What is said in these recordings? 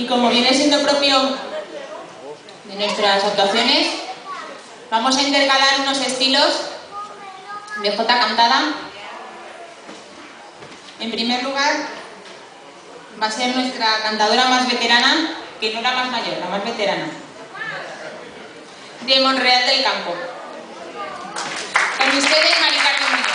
Y como viene siendo propio de nuestras actuaciones, vamos a intercalar unos estilos de jota cantada. En primer lugar, va a ser nuestra cantadora más veterana, que no la más mayor, la más veterana, de Monreal del Campo. Con ustedes, Mari Carmen Muñoz.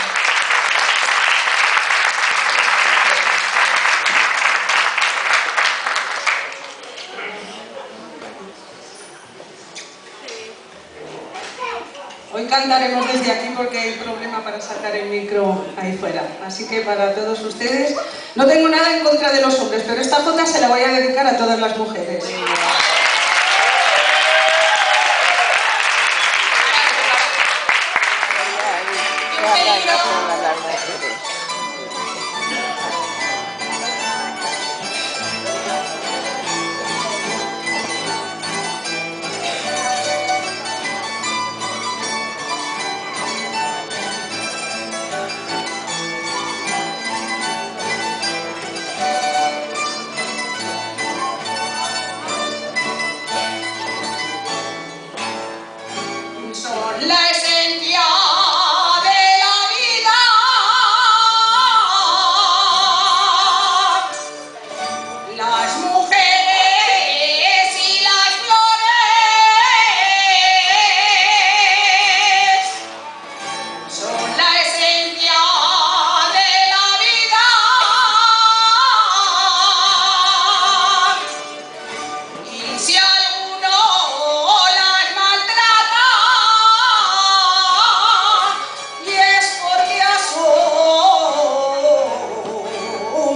Hoy cantaremos desde aquí porque hay problema para sacar el micro ahí fuera. Así que para todos ustedes, no tengo nada en contra de los hombres, pero esta jota se la voy a dedicar a todas las mujeres. Son la esencia de la vida, las mujeres y las flores, son la esencia de la vida, y si alguno las maltrata, y es porque a su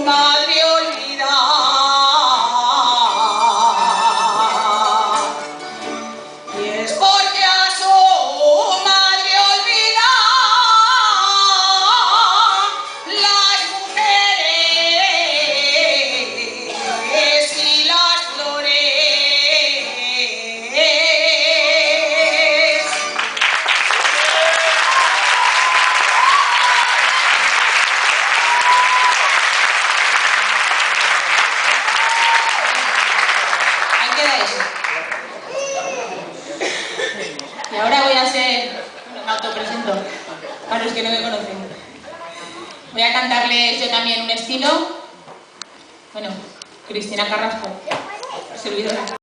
madre olvida, y es porque a su madre olvida, las mujeres y las flores. Ahí queda eso. Y ahora voy a hacer, me autopresento, para los que no me conocen. Voy a cantarles yo también un estilo, bueno, Cristina Carrasco, servidora.